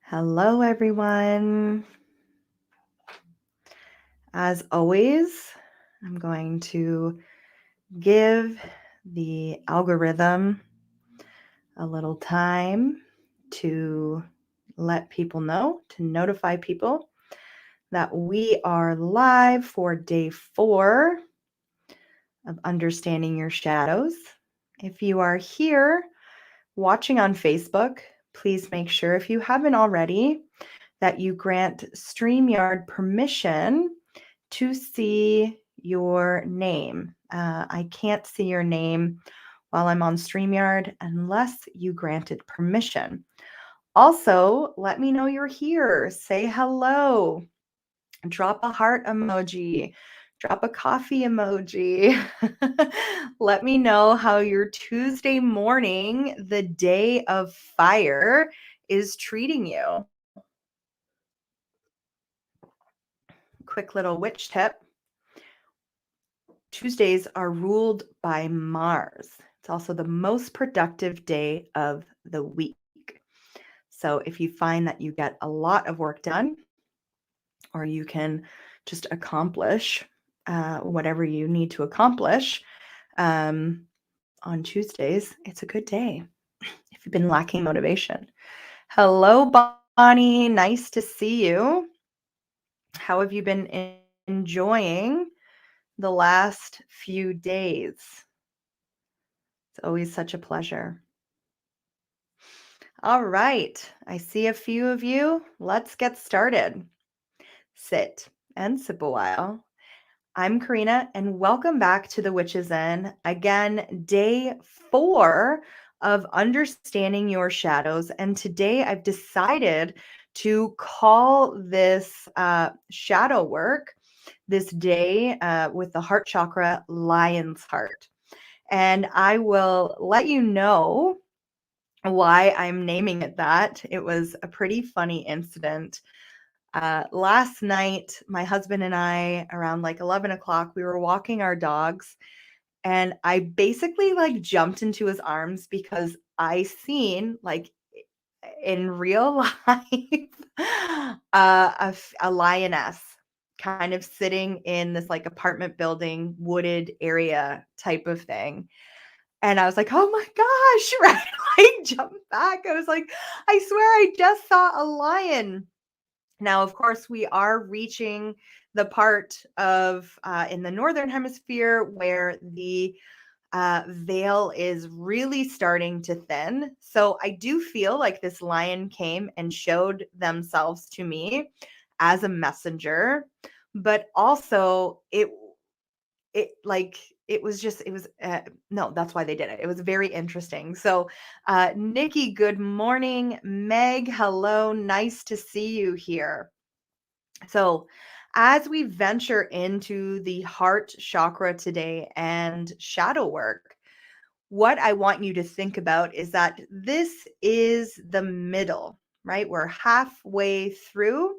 Hello, everyone. As always, I'm going to give the algorithm a little time to let people know, to notify people that we are live for day 4 of Understanding Your Shadows. If you are here watching on Facebook, please make sure, if you haven't already, that you grant StreamYard permission to see your name. I can't see your name while I'm on StreamYard unless you granted permission. Also, let me know you're here. Say hello. Drop a heart emoji. Drop a coffee emoji. Let me know how your Tuesday morning, the day of fire, is treating you. Quick little witch tip. Tuesdays are ruled by Mars. It's also the most productive day of the week. So if you find that you get a lot of work done, or you can just accomplish whatever you need to accomplish on Tuesdays, it's a good day if you've been lacking motivation. Hello, Bonnie. Nice to see you. How have you been enjoying the last few days? It's always such a pleasure. All right, I see a few of you. Let's get started. Sit and sip a while. I'm Karina, and welcome back to the Witches Inn. Again, day 4 of Understanding Your Shadows. And today I've decided to call this shadow work, this day with the heart chakra, Lion's Heart. And I will let you know why I'm naming it that. It was a pretty funny incident. Last night, my husband and I, around like 11 o'clock, we were walking our dogs, and I basically like jumped into his arms because I seen like in real life a lioness kind of sitting in this like apartment building, wooded area type of thing. And I was like, "Oh my gosh," right? I jumped back. I was like, "I swear I just saw a lion." Now, of course, we are reaching the part of in the northern hemisphere where the veil is really starting to thin. So I do feel like this lion came and showed themselves to me as a messenger, but also it like it was just it was no, that's why they did it. It was very interesting. So Nikki, good morning. Meg, hello, nice to see you here. So as we venture into the heart chakra today and shadow work, what I want you to think about is that this is the middle, right? We're halfway through.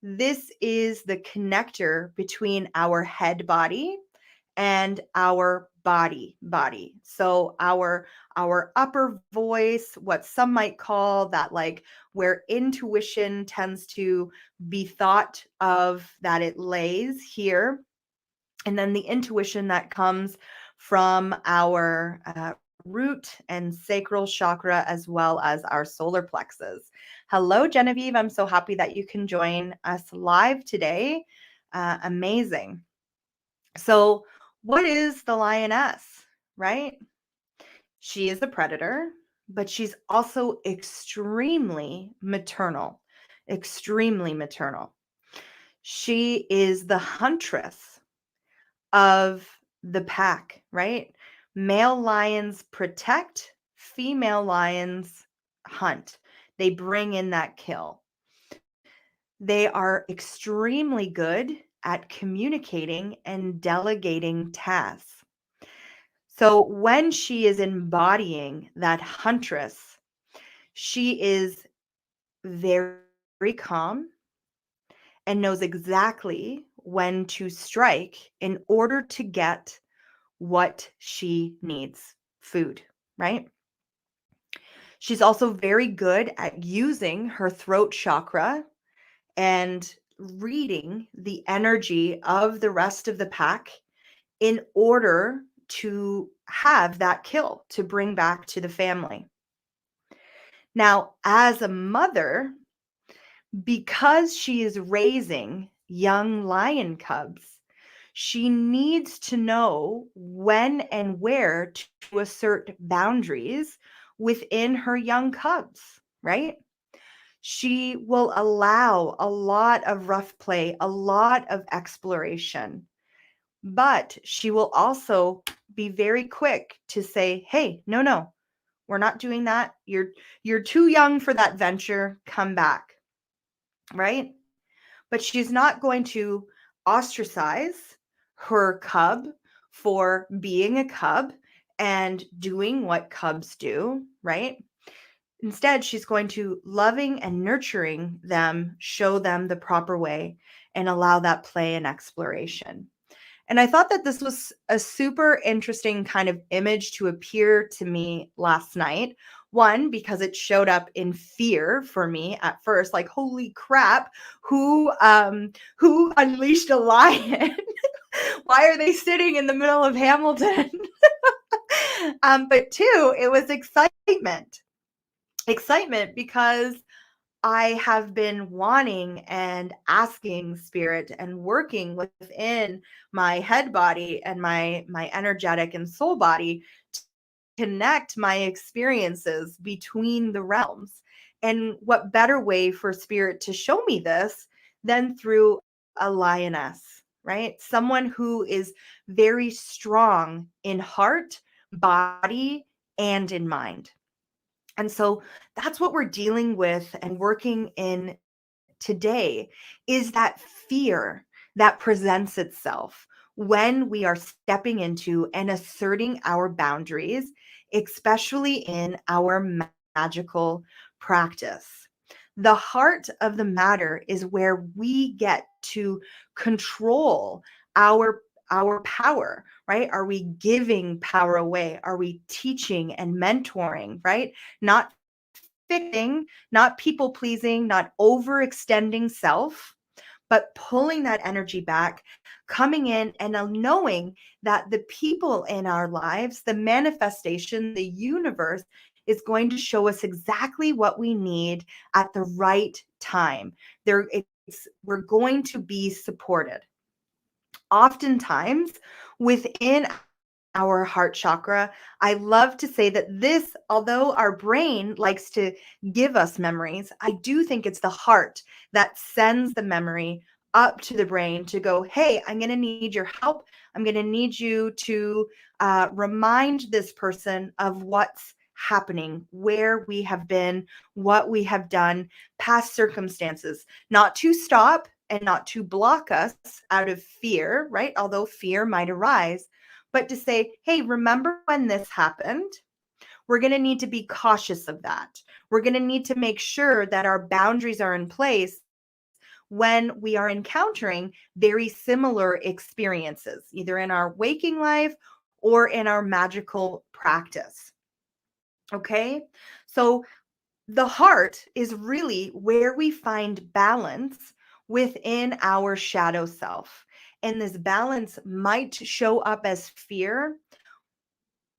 This is the connector between our head body and our body. So our upper voice, what some might call that, like where intuition tends to be thought of, that it lays here. And then the intuition that comes from our root and sacral chakra, as well as our solar plexus. Hello, Genevieve. I'm so happy that you can join us live today. Amazing. So, what is the lioness, right? She is a predator, but she's also extremely maternal. Extremely maternal. She is the huntress of the pack, right? Male lions protect, female lions hunt. They bring in that kill. They are extremely good at communicating and delegating tasks. So when she is embodying that huntress, she is very, very calm and knows exactly when to strike in order to get what she needs, food, right? She's also very good at using her throat chakra and reading the energy of the rest of the pack in order to have that kill to bring back to the family. Now, as a mother, because she is raising young lion cubs, she needs to know when and where to assert boundaries within her young cubs, right? She will allow a lot of rough play, a lot of exploration, but she will also be very quick to say, "Hey, no, we're not doing that. You're too young for that venture. Come back." Right? But she's not going to ostracize her cub for being a cub and doing what cubs do, right? Instead, she's going to loving and nurturing them, show them the proper way, and allow that play and exploration. And I thought that this was a super interesting kind of image to appear to me last night. One, because it showed up in fear for me at first, like, holy crap, who unleashed a lion? Why are they sitting in the middle of Hamilton? But two, it was excitement. Excitement because I have been wanting and asking spirit and working within my head body and my energetic and soul body to connect my experiences between the realms. And what better way for spirit to show me this than through a lioness, right? Someone who is very strong in heart, body, and in mind. And so that's what we're dealing with and working in today is that fear that presents itself when we are stepping into and asserting our boundaries, especially in our magical practice. The heart of the matter is where we get to control our power, right? Are we giving power away? Are we teaching and mentoring, right? Not fixing, not people pleasing, not overextending self, but pulling that energy back, coming in and knowing that the people in our lives, the manifestation, the universe is going to show us exactly what we need at the right time. We're going to be supported. Oftentimes, within our heart chakra, I love to say that this, although our brain likes to give us memories, I do think it's the heart that sends the memory up to the brain to go, hey, I'm going to need your help. I'm going to need you to remind this person of what's happening, where we have been, what we have done, past circumstances, not to stop and not to block us out of fear, right? Although fear might arise, but to say, hey, remember when this happened? We're going to need to be cautious of that. We're going to need to make sure that our boundaries are in place when we are encountering very similar experiences, either in our waking life or in our magical practice. Okay? So the heart is really where we find balance within our shadow self. And this balance might show up as fear,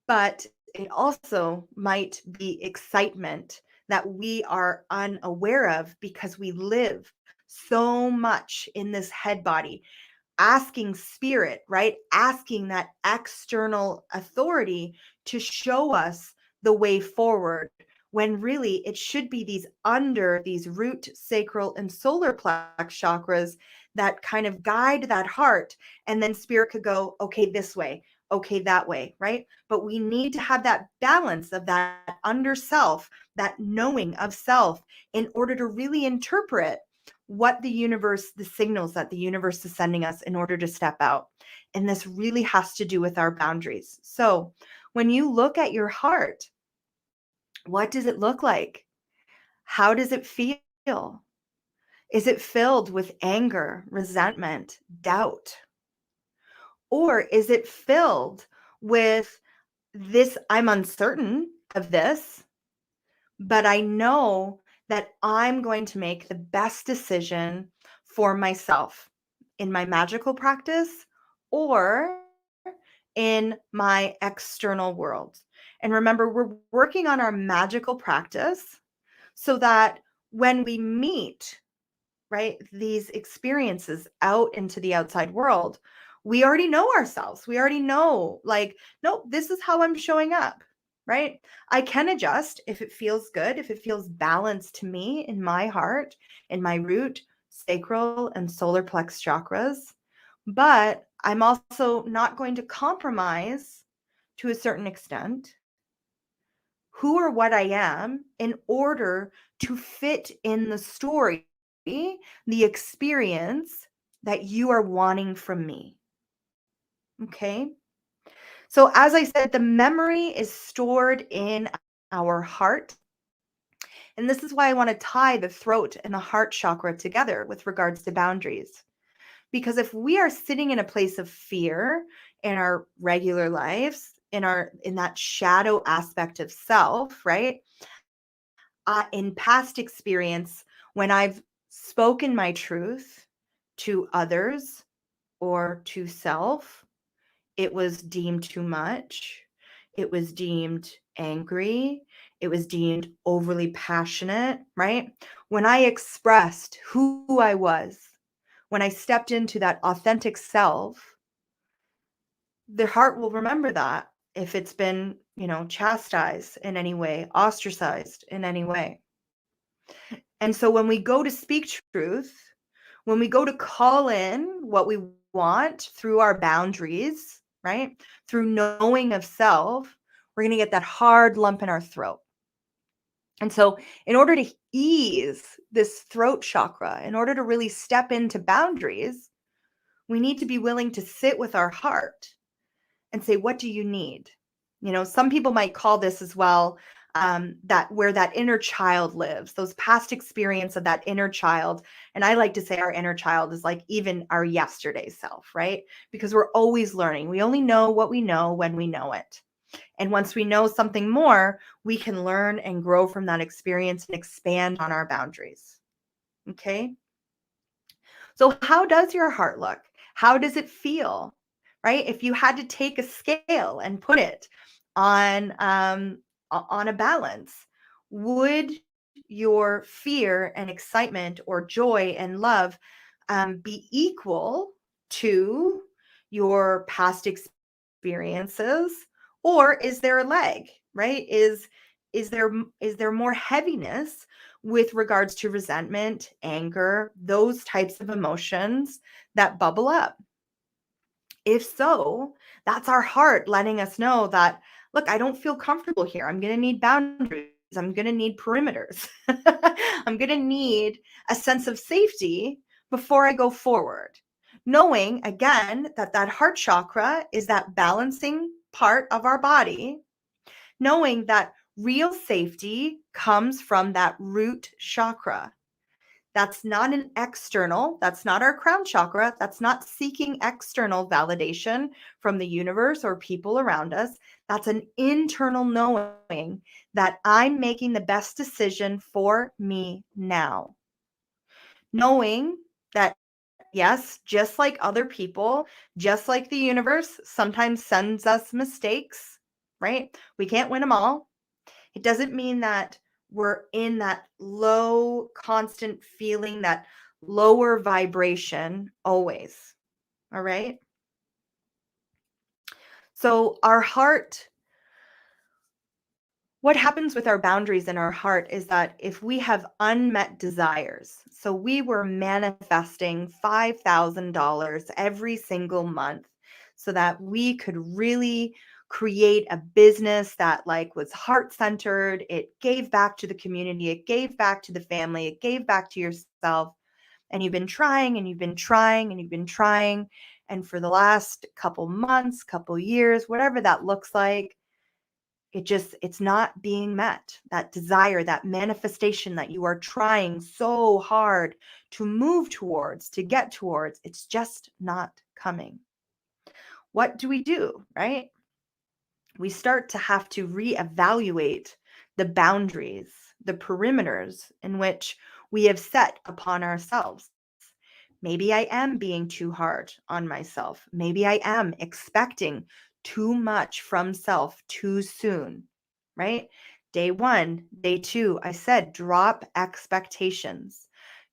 but it also might be excitement that we are unaware of because we live so much in this head body, asking spirit, right? Asking that external authority to show us the way forward when really it should be these root, sacral, and solar plex chakras that kind of guide that heart. And then spirit could go, okay, this way, okay, that way, right? But we need to have that balance of that under self, that knowing of self in order to really interpret what the universe, the signals that the universe is sending us in order to step out. And this really has to do with our boundaries. So when you look at your heart, what does it look like? How does it feel? Is it filled with anger, resentment, doubt? Or is it filled with this, I'm uncertain of this, but I know that I'm going to make the best decision for myself in my magical practice or in my external world. And remember, we're working on our magical practice so that when we meet, right, these experiences out into the outside world, we already know ourselves. We already know, like, nope, this is how I'm showing up, right? I can adjust if it feels good, if it feels balanced to me in my heart, in my root, sacral, and solar plex chakras. But I'm also not going to compromise to a certain extent who or what I am in order to fit in the story, the experience that you are wanting from me. Okay. So, as I said, the memory is stored in our heart. And this is why I want to tie the throat and the heart chakra together with regards to boundaries. Because if we are sitting in a place of fear in our regular lives, in that shadow aspect of self, right? In past experience, when I've spoken my truth to others or to self, it was deemed too much. It was deemed angry. It was deemed overly passionate, right? When I expressed who I was, when I stepped into that authentic self, the heart will remember that if it's been, chastised in any way, ostracized in any way. And so when we go to speak truth, when we go to call in what we want through our boundaries, right? Through knowing of self, we're going to get that hard lump in our throat. And so, in order to ease this throat chakra, in order to really step into boundaries, we need to be willing to sit with our heart and say, what do you need? Some people might call this as well, that where that inner child lives, those past experience of that inner child. And I like to say our inner child is like even our yesterday self, right? Because we're always learning. We only know what we know when we know it. And once we know something more, we can learn and grow from that experience and expand on our boundaries. Okay. So, how does your heart look? How does it feel? Right? If you had to take a scale and put it on a balance, would your fear and excitement or joy and love be equal to your past experiences, or is there a lag? Right? Is there more heaviness with regards to resentment, anger, those types of emotions that bubble up? If so, that's our heart letting us know that, look, I don't feel comfortable here. I'm going to need boundaries. I'm going to need perimeters. I'm going to need a sense of safety before I go forward. Knowing again that that heart chakra is that balancing part of our body, knowing that real safety comes from that root chakra. That's not an external, that's not our crown chakra. That's not seeking external validation from the universe or people around us. That's an internal knowing that I'm making the best decision for me now. Knowing that, yes, just like other people, just like the universe sometimes sends us mistakes, right? We can't win them all. It doesn't mean that we're in that low, constant feeling, that lower vibration always. All right. So, our heart, what happens with our boundaries in our heart is that if we have unmet desires, so we were manifesting $5,000 every single month so that we could really create a business that like was heart centered, it gave back to the community, it gave back to the family, it gave back to yourself, and you've been trying and you've been trying and you've been trying, and for the last couple months, couple years, whatever that looks like, it's not being met. That desire, that manifestation that you are trying so hard to move towards, to get towards, it's just not coming. What do, right? We start to have to reevaluate the boundaries the perimeters in which we have set upon ourselves. Maybe I am being too hard on myself. Maybe I am expecting too much from self too soon, right? Day one, day two, I said drop expectations.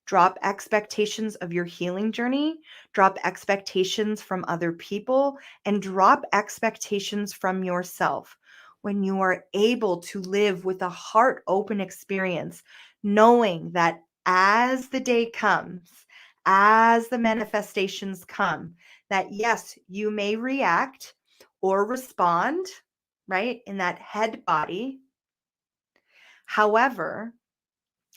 Drop expectations of your healing journey, drop expectations from other people, and drop expectations from yourself. When you are able to live with a heart open experience, knowing that as the day comes, as the manifestations come, that yes, you may react or respond, right, in that head body. However,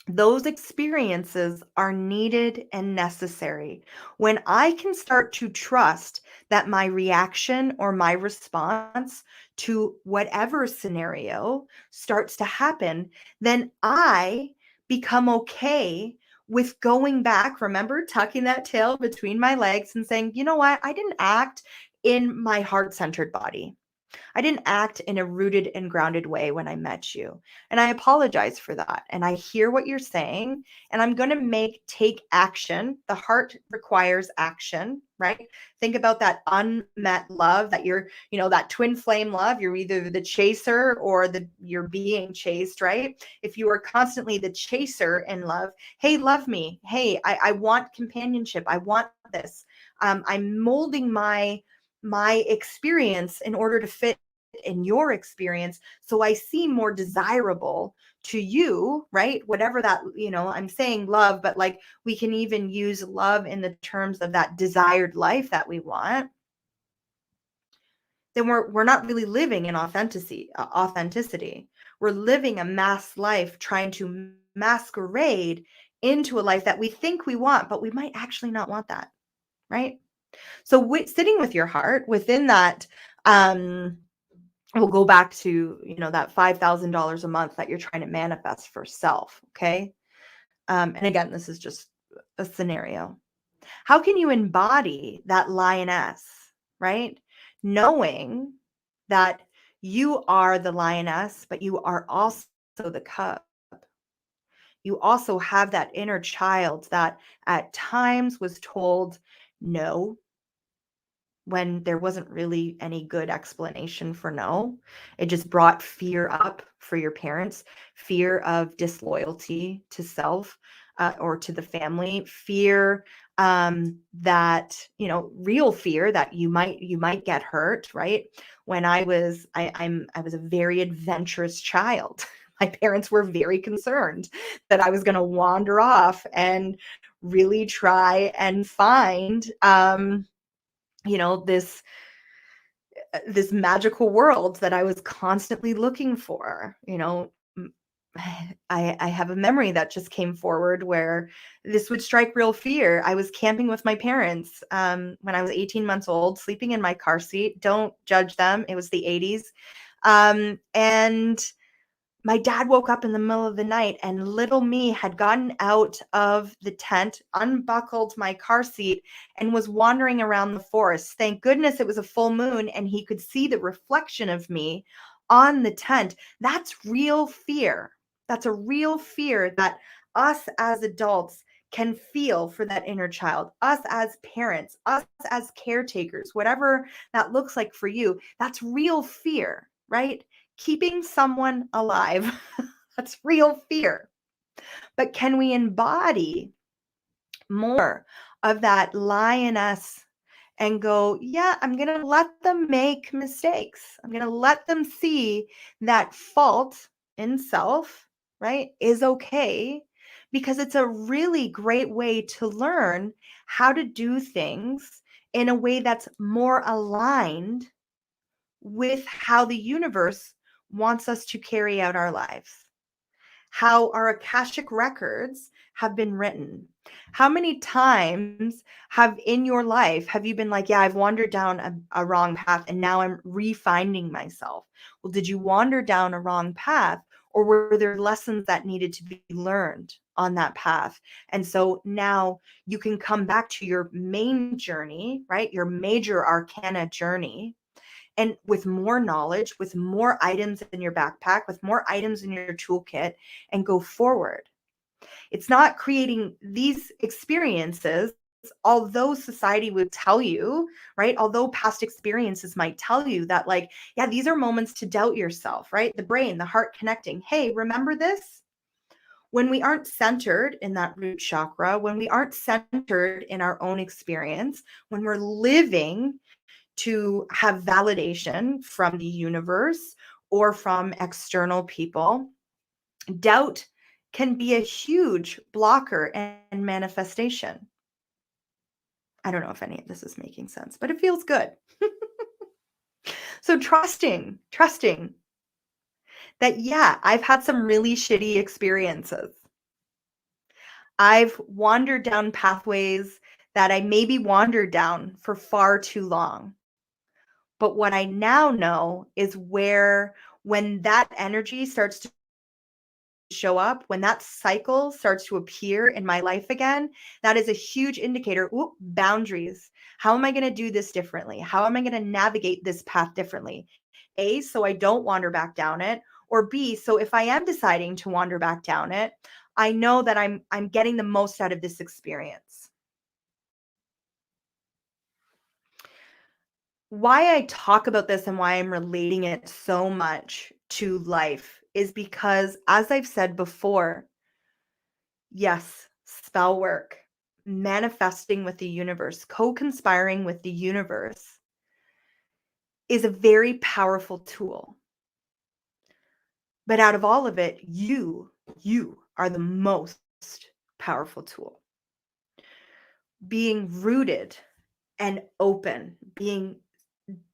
those experiences are needed and necessary. When I can start to trust that my reaction or my response to whatever scenario starts to happen, then I become okay with going back. Remember, tucking that tail between my legs and saying, you know what? I didn't act in my heart centered body. I didn't act in a rooted and grounded way when I met you. And I apologize for that. And I hear what you're saying. And I'm going to take action. The heart requires action, right? Think about that unmet love that that twin flame love. You're either the chaser or you're being chased, right? If you are constantly the chaser in love, hey, love me. Hey, I want companionship. I want this. I'm molding my experience in order to fit in your experience, so I seem more desirable to you, right? Whatever that, I'm saying love, but like we can even use love in the terms of that desired life that we want. Then we're not really living in authenticity. We're living a masked life, trying to masquerade into a life that we think we want, but we might actually not want that, right? So sitting with your heart within that, we'll go back to, that $5,000 a month that you're trying to manifest for self. Okay. And again, this is just a scenario. How can you embody that lioness, right? Knowing that you are the lioness, but you are also the cub. You also have that inner child that at times was told no, when there wasn't really any good explanation for no. It just brought fear up for your parents, fear of disloyalty to self, or to the family, fear, that, real fear that you might get hurt, right? When I was a very adventurous child. My parents were very concerned that I was going to wander off and really try and find, this magical world that I was constantly looking for. I have a memory that just came forward where this would strike real fear. I was camping with my parents, when I was 18 months old, sleeping in my car seat. Don't judge them. It was the 80s. And my dad woke up in the middle of the night, and little me had gotten out of the tent, unbuckled my car seat, and was wandering around the forest. Thank goodness it was a full moon and he could see the reflection of me on the tent. That's real fear. That's a real fear that us as adults can feel for that inner child, us as parents, us as caretakers, whatever that looks like for you. That's real fear, right? Keeping someone alive. That's real fear. But can we embody more of that lioness and go, yeah, I'm going to let them make mistakes. I'm going to let them see that fault in self, right, is okay, because it's a really great way to learn how to do things in a way that's more aligned with how the universe wants us to carry out our lives, how our Akashic records have been written. How many times in your life have you been like, yeah, I've wandered down a wrong path and now I'm refinding myself? Well, did you wander down a wrong path, or were there lessons that needed to be learned on that path? And so now you can come back to your main journey, right? Your major arcana journey, and with more knowledge, with more items in your backpack, with more items in your toolkit, and go forward. It's not creating these experiences, although society would tell you, right? Although past experiences might tell you that, like, yeah, these are moments to doubt yourself, right? The brain, the heart connecting. Hey, remember this? When we aren't centered in that root chakra, when we aren't centered in our own experience, when we're living to have validation from the universe or from external people, doubt can be a huge blocker and manifestation. I don't know if any of this is making sense, but it feels good. So trusting that, yeah, I've had some really shitty experiences. I've wandered down pathways that I maybe wandered down for far too long. But what I now know is where, when that energy starts to show up, when that cycle starts to appear in my life again, that is a huge indicator. Ooh, boundaries. How am I going to do this differently? How am I going to navigate this path differently? A, so I don't wander back down it, or B, so if I am deciding to wander back down it, I know that I'm getting the most out of this experience. Why I talk about this and why I'm relating it so much to life is because, as I've said before, yes, spell work, manifesting with the universe, co-conspiring with the universe is a very powerful tool. But out of all of it, you are the most powerful tool. Being rooted and open, being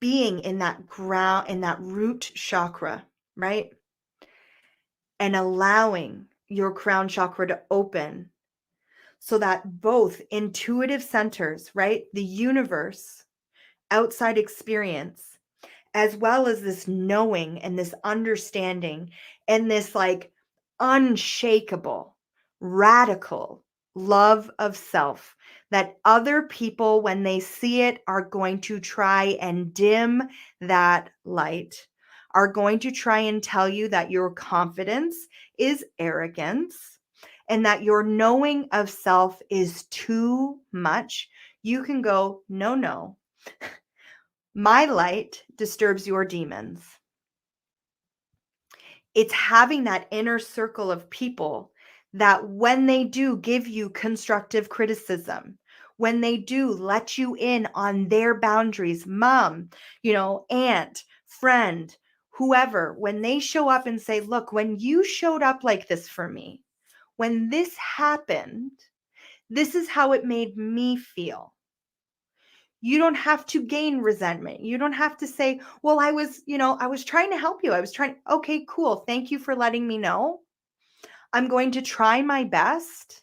in that ground, in that root chakra, right? And allowing your crown chakra to open so that both intuitive centers, right? The universe, outside experience, as well as this knowing and this understanding and this like unshakable, radical love of self that other people, when they see it, are going to try and dim that light, are going to try and tell you that your confidence is arrogance and that your knowing of self is too much. You can go, no, no. My light disturbs your demons. It's having that inner circle of people that, when they do give you constructive criticism, when they do let you in on their boundaries, mom, aunt, friend, whoever, when they show up and say, look, when you showed up like this for me, when this happened, this is how it made me feel. You don't have to gain resentment. You don't have to say, well, I was trying to help you. Okay, cool. Thank you for letting me know. I'm going to try my best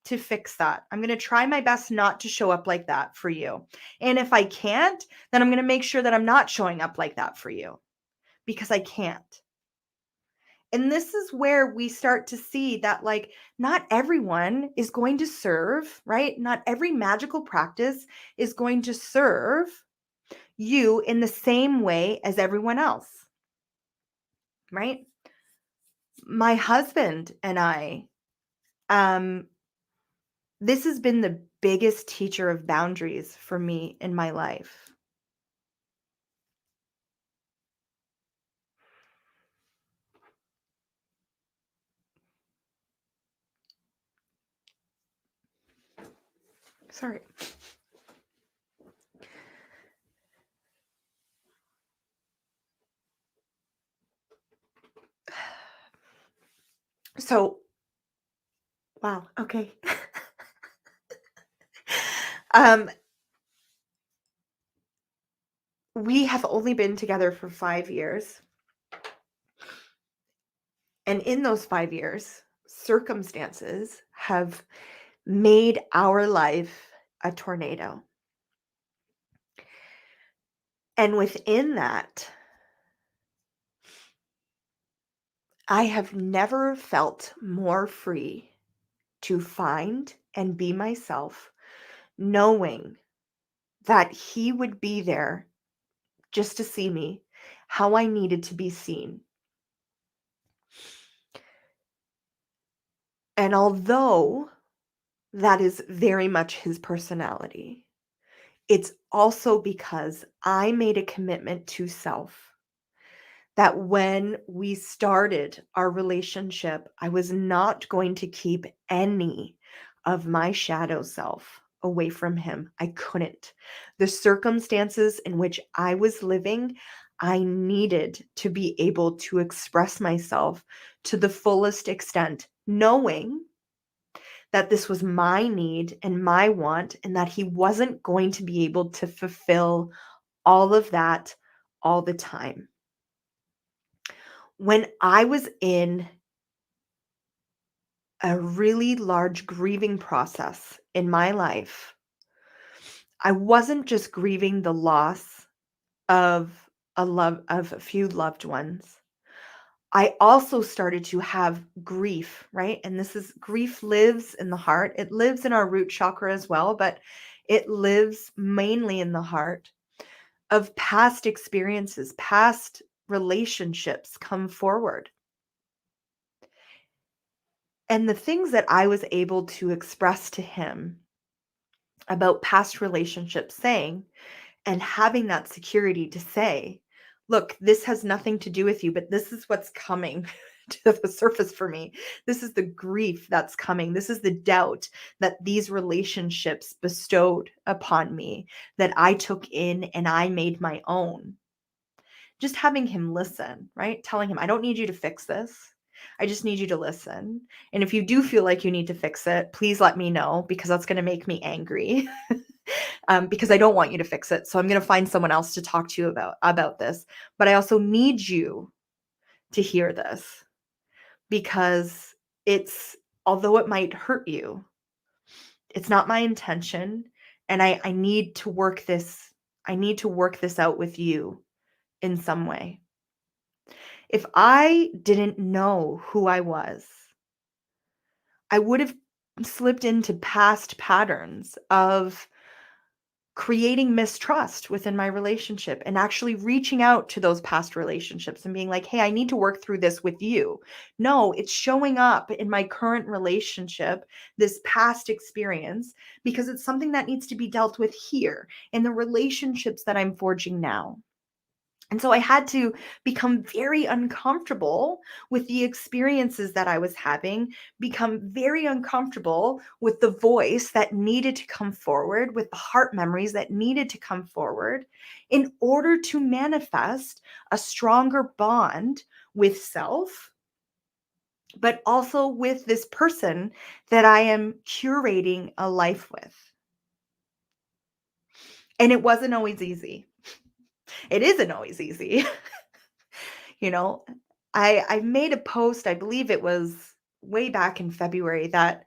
to fix that. I'm going to try my best not to show up like that for you. And if I can't, then I'm going to make sure that I'm not showing up like that for you, because I can't. And this is where we start to see that, like, not everyone is going to serve, right? Not every magical practice is going to serve you in the same way as everyone else, right? My husband and I, this has been the biggest teacher of boundaries for me in my life. Sorry. So, wow, okay. um, we have only been together for 5 years. And in those 5 years, circumstances have made our life a tornado. And within that, I have never felt more free to find and be myself, knowing that he would be there just to see me, how I needed to be seen. And although that is very much his personality, it's also because I made a commitment to self that when we started our relationship, I was not going to keep any of my shadow self away from him. I couldn't. The circumstances in which I was living, I needed to be able to express myself to the fullest extent, knowing that this was my need and my want, and that he wasn't going to be able to fulfill all of that all the time. When I was in a really large grieving process in my life, I wasn't just grieving the loss of a few loved ones. I also started to have grief, right? And this is grief lives in the heart. It lives in our root chakra as well, but it lives mainly in the heart of past experiences, past relationships come forward. And the things that I was able to express to him about past relationships, saying and having that security to say, look, this has nothing to do with you, but this is what's coming to the surface for me. This is the grief that's coming. This is the doubt that these relationships bestowed upon me, that I took in and I made my own. Just having him listen, right? Telling him, I don't need you to fix this. I just need you to listen. And if you do feel like you need to fix it, please let me know, because that's going to make me angry. Because I don't want you to fix it. So I'm going to find someone else to talk to you about this. But I also need you to hear this, because although it might hurt you, it's not my intention. And I need to work this. I need to work this out with you in some way. If I didn't know who I was, I would have slipped into past patterns of creating mistrust within my relationship, and actually reaching out to those past relationships and being like, hey, I need to work through this with you. No, it's showing up in my current relationship, this past experience, because it's something that needs to be dealt with here in the relationships that I'm forging now. And so I had to become very uncomfortable with the experiences that I was having, become very uncomfortable with the voice that needed to come forward, with the heart memories that needed to come forward in order to manifest a stronger bond with self, but also with this person that I am curating a life with. And it wasn't always easy. It isn't always easy. You know, I made a post, I believe it was way back in February, that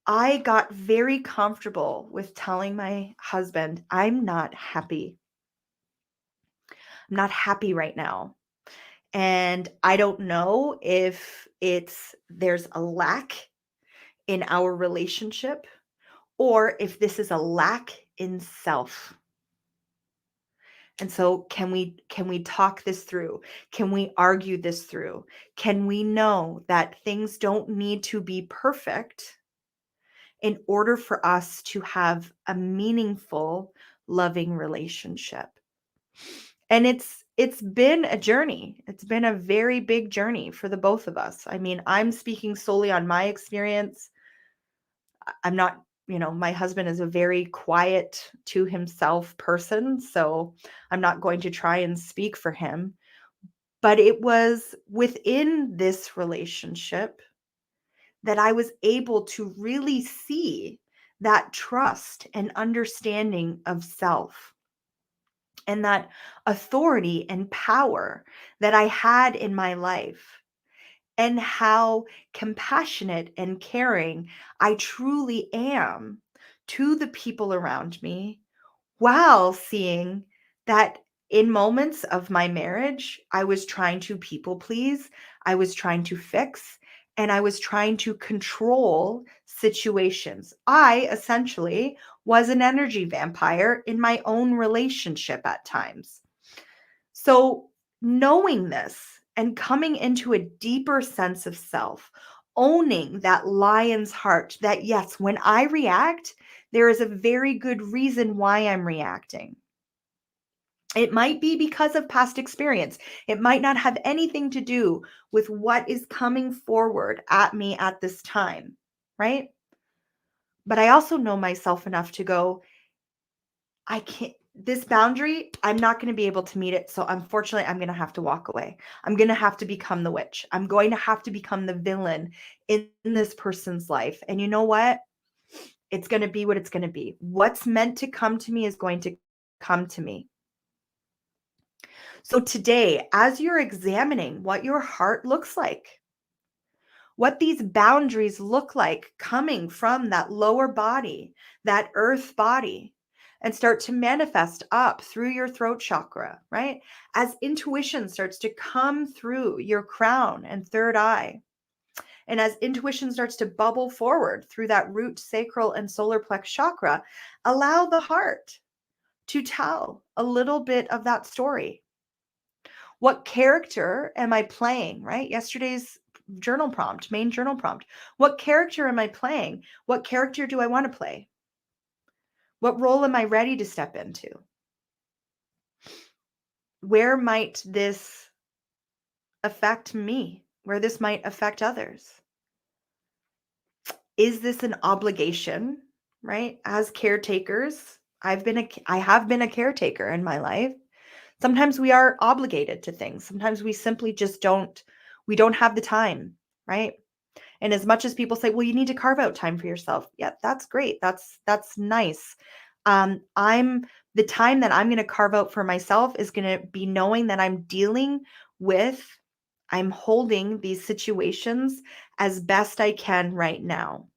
I got very comfortable with telling my husband, I'm not happy. I'm not happy right now. And I don't know if there's a lack in our relationship, or if this is a lack in self. And so can we talk this through? Can we argue this through? Can we know that things don't need to be perfect in order for us to have a meaningful, loving relationship? And it's been a journey. It's been a very big journey for the both of us. I mean, I'm speaking solely on my experience. I'm not, my husband is a very quiet to himself person, so I'm not going to try and speak for him. But it was within this relationship that I was able to really see that trust and understanding of self, and that authority and power that I had in my life, and how compassionate and caring I truly am to the people around me, while seeing that in moments of my marriage, I was trying to people please, I was trying to fix, and I was trying to control situations. I essentially was an energy vampire in my own relationship at times. So, knowing this and coming into a deeper sense of self, owning that lion's heart, that yes, when I react, there is a very good reason why I'm reacting. It might be because of past experience. It might not have anything to do with what is coming forward at me at this time, right? But I also know myself enough to go, I can't, this boundary, I'm not going to be able to meet it. So unfortunately, I'm going to have to walk away. I'm going to have to become the witch. I'm going to have to become the villain in this person's life. And you know what? It's going to be what it's going to be. What's meant to come to me is going to come to me. So today, as you're examining what your heart looks like, what these boundaries look like coming from that lower body, that earth body, and start to manifest up through your throat chakra, right? As intuition starts to come through your crown and third eye, and as intuition starts to bubble forward through that root, sacral, and solar plex chakra, allow the heart to tell a little bit of that story. What character am I playing, right? Yesterday's journal prompt, main journal prompt. What character am I playing? What character do I want to play? What role am I ready to step into? Where might this affect me? Where this might affect others? Is this an obligation, right? As caretakers, I have been a caretaker in my life. Sometimes we are obligated to things. Sometimes we simply just we don't have the time, right? And as much as people say, well, you need to carve out time for yourself. Yeah, that's great. That's nice. I'm the time that I'm going to carve out for myself is going to be knowing that I'm holding these situations as best I can right now.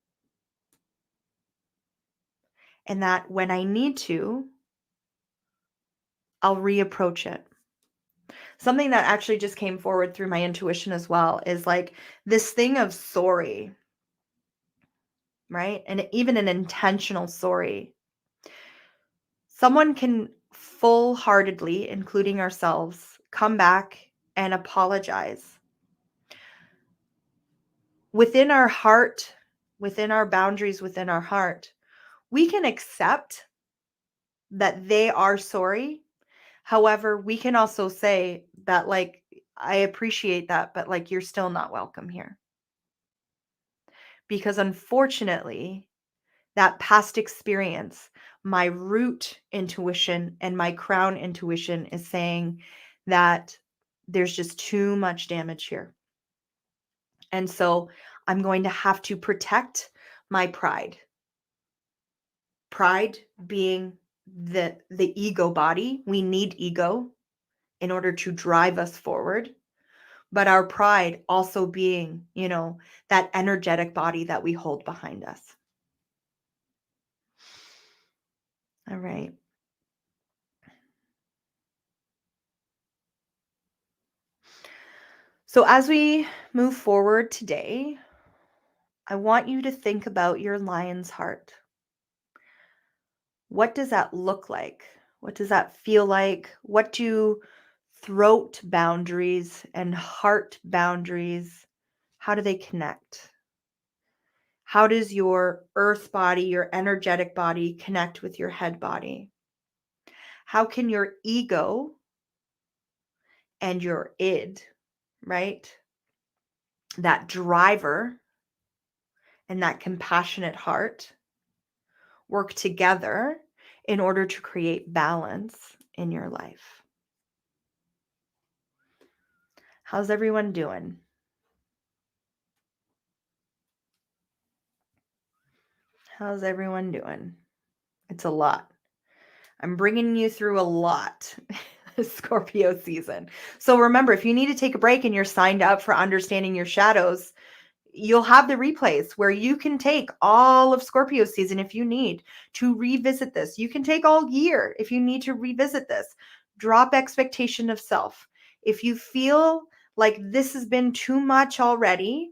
And that when I need to, I'll reapproach it. Something that actually just came forward through my intuition as well is like this thing of sorry, right? And even an intentional sorry. Someone can full-heartedly, including ourselves, come back and apologize. Within our heart, within our boundaries, within our heart, we can accept that they are sorry. However, we can also say that, like, I appreciate that, but like, you're still not welcome here. Because unfortunately, that past experience, my root intuition and my crown intuition is saying that there's just too much damage here. And so I'm going to have to protect my pride. Pride being the ego body. We need ego in order to drive us forward. But our pride also being, that energetic body that we hold behind us. All right. So as we move forward today, I want you to think about your lion's heart. What does that look like? What does that feel like? What do throat boundaries and heart boundaries, how do they connect? How does your earth body, your energetic body connect with your head body? How can your ego and your id, right? That driver and that compassionate heart work together in order to create balance in your life? How's everyone doing? How's everyone doing? It's a lot. I'm bringing you through a lot Scorpio season. So remember, if you need to take a break and you're signed up for Understanding Your Shadows, you'll have the replays where you can take all of Scorpio season if you need to revisit this. You can take all year if you need to revisit this. Drop expectation of self. If you feel like this has been too much already,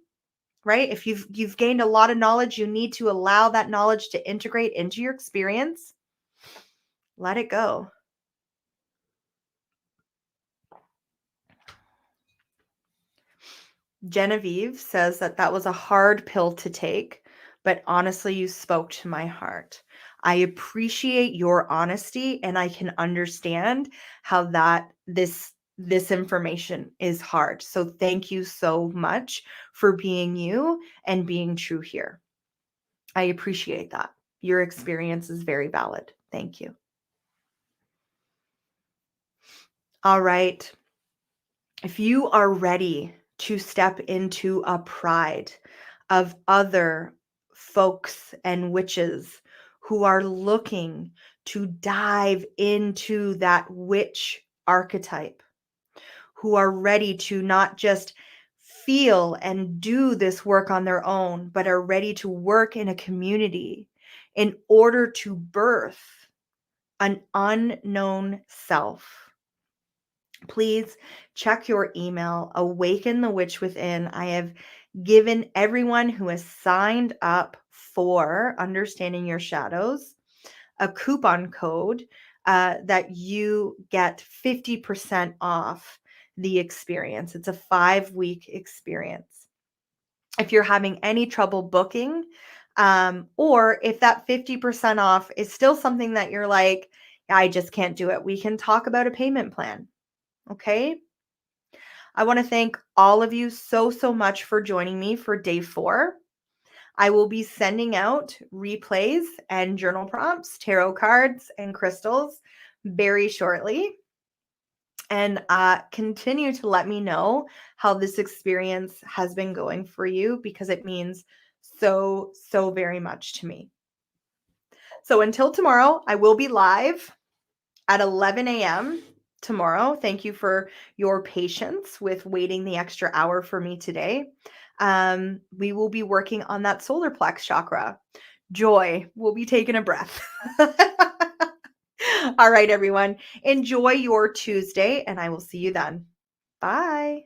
right? If you've gained a lot of knowledge, you need to allow that knowledge to integrate into your experience. Let it go. Genevieve says that that was a hard pill to take, but honestly, you spoke to my heart. I appreciate your honesty, and I can understand how this information is hard. So thank you so much for being you and being true here. I appreciate that. Your experience is very valid. Thank you. All right. If you are ready to step into a pride of other folks and witches who are looking to dive into that witch archetype, who are ready to not just feel and do this work on their own, but are ready to work in a community in order to birth an unknown self, please check your email, Awaken the Witch Within. I have given everyone who has signed up for Understanding Your Shadows a coupon code that you get 50% off the experience. It's a 5-week experience. If you're having any trouble booking, or if that 50% off is still something that you're like, I just can't do it, we can talk about a payment plan. Okay. I want to thank all of you so much for joining me for day 4. I will be sending out replays and journal prompts, tarot cards, and crystals very shortly. And continue to let me know how this experience has been going for you, because it means so very much to me. So until tomorrow, I will be live at 11 a.m. tomorrow. Thank you for your patience with waiting the extra hour for me today. We will be working on that solar plex chakra. Joy, we'll be taking a breath. All right, everyone. Enjoy your Tuesday, and I will see you then. Bye.